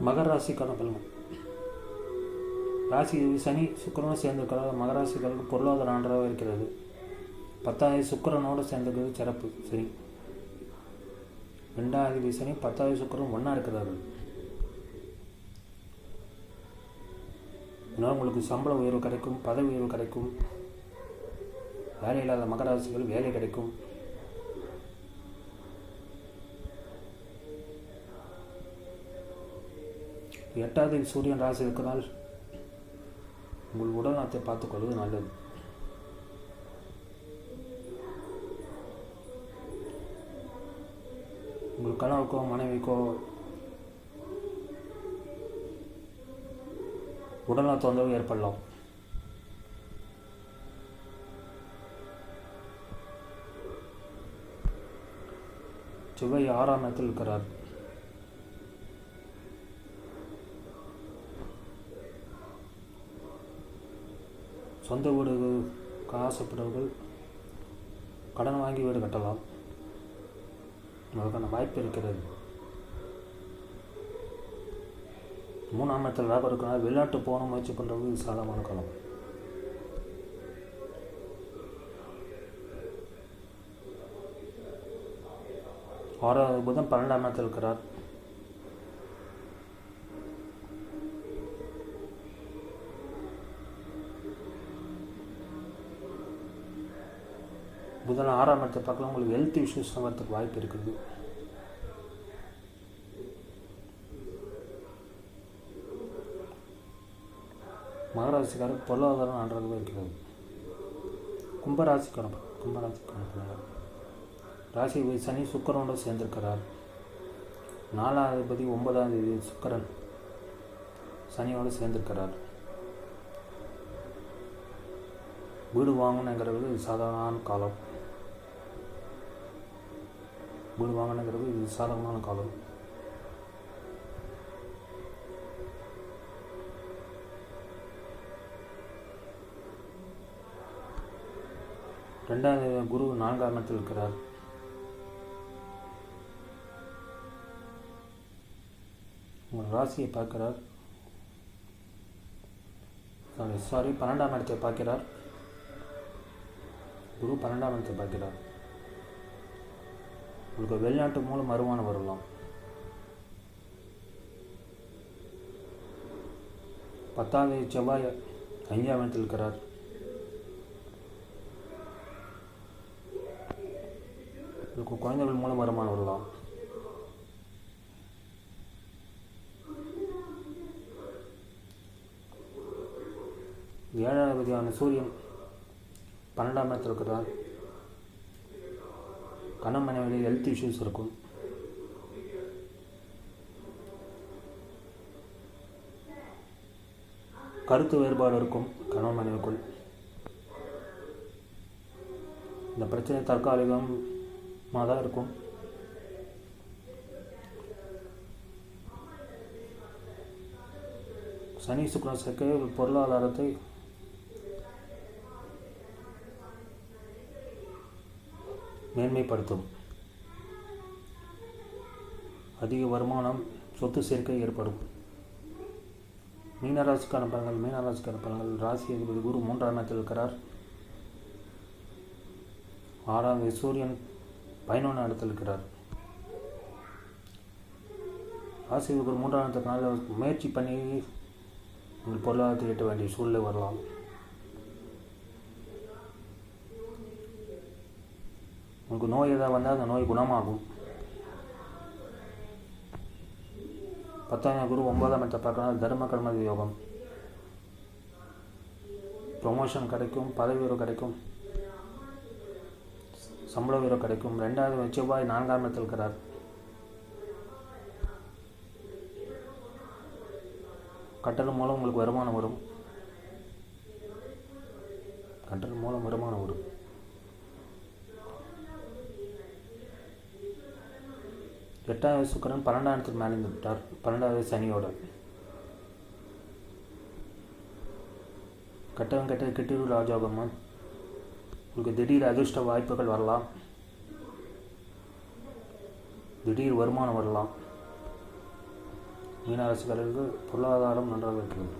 மகர ராசிக்கான பலன். ராசி சனி சுக்கிரனும் சேர்ந்திருக்கிறார். மகர ராசிக்காரருக்கு பொருளாதார ஆண்டாக இருக்கிறது. 10வது சுக்கிரனோடு சேர்ந்திருக்கிறது சிறப்பு. சரி, 2வது சனி 10வது சுக்கிரன் ஒன்றா இருக்கிறார்கள். இதனால் உங்களுக்கு சம்பள உயர்வு கிடைக்கும், பதவி உயர்வு கிடைக்கும். வேலை இல்லாத மகர ராசிகள் வேலை கிடைக்கும். எட்டாவது சூரியன் ராசி இருக்கிறால் உங்கள் உடல் நலத்தை பார்த்துக்கொள்வது நல்லது. உங்கள் கணவருக்கோ மனைவிக்கோ உடல்நல தொந்தரவு ஏற்படலாம். செவ்வாய் 6ஆம் இடத்தில் இருக்கிறார். சொந்த வீடு ஆசைப்படுவர்கள் கடன் வாங்கி வீடு கட்டலாம். அதுக்கான வாய்ப்பு இருக்கிறது. 3ஆம் இடத்தில் லாபம் இருக்கிறார். வெளிநாட்டு போன முயற்சி பண்ணுறவங்க சாதகமான காலம். புதன் 12ஆம் இடத்தில் இருக்கிறார். புதன் 6ஆம் இடத்தை பார்க்கலாம். உங்களுக்கு ஹெல்த் இஷ்யூஸ் வரத்துக்கு வாய்ப்பு இருக்குது. மகராசிக்காரருக்கு பொருளாதாரம் நன்றாகவே இருக்கிறது. கும்பராசிக்கான ராசி சனி சுக்கிரனோடு சேர்ந்திருக்கிறார். 4ஆம் அதிபதி 9ஆம் தேதி சுக்கிரன் சனியோடு சேர்ந்திருக்கிறார். வீடு வாங்கணுங்கிறது சாதாரணமான காலம். வீடு வாங்கணுங்கிறது இது சாதகமான காலம். ரெண்டாவது குரு 4ஆம் இடத்தில் இருக்கிறார். உங்கள் ராசியை பார்க்கிறார். 12ஆம் இடத்தை பார்க்கிறார். குரு 12ஆம் இடத்தை பார்க்கிறார். உங்களுக்கு வெளிநாட்டு மூலம் வருமானம் வரலாம். 10வது செவ்வாய் 5ஆம் இடத்தில் இருக்கிறார். உங்களுக்கு குழந்தைகள் மூலம் வருமானம் வரலாம். ஏழாவது சூரியன் 12ஆம் இடத்தில் இருக்கிறார். கணவன் மனைவியில் ஹெல்த் இஷ்யூஸ் இருக்கும். கருத்து வேறுபாடு இருக்கும் கணவன் மனைவிக்குள். இந்த பிரச்சனை தற்காலிகமாக தான் இருக்கும். சனி சுக்கிரன் சேர்க்கை பொருளாதாரத்தை மேன்மைப்படுத்தும். அதிக வருமானம், சொத்து சேர்க்கை ஏற்படும். மீனராசிக்கான பலன்கள். ராசி அதிபதி குரு 3ஆம் இடத்தில் இருக்கிறார். 6ஆவது சூரியன் 11ஆம் இடத்தில் இருக்கிறார். ராசி அதிபதி 3ஆம் இடத்தினால முயற்சி பண்ணி உங்கள் பொருளாதாரத்தை ஈட்ட வேண்டிய சூழ்நிலை வரலாம். உங்களுக்கு நோய் ஏதாவது வந்தால் அந்த நோய் குணமாகும். 10ஆம் குரு 9ஆம் இடத்தை பார்க்கணும். தர்ம கர்ம யோகம். ப்ரொமோஷன் கிடைக்கும், பதவி உயர்வு கிடைக்கும், சம்பள உயர்வு கிடைக்கும். 2வது செவ்வாய் 4ஆம் இடத்தில் இருக்கிறார். கட்டணம் மூலம் உங்களுக்கு வருமானம் வரும். 8வது சுக்கிரன் 12ஆம் இடத்துக்கு மேலே விட்டார். 12வது சனியோட கெட்டது ராஜயோகமா. உங்களுக்கு திடீர் அதிர்ஷ்ட வாய்ப்புகள் வரலாம். திடீர் வருமானம் வரலாம். மீனராசிக்காரர்களுக்கு பொருளாதாரம் நன்றாக இருக்கிறது.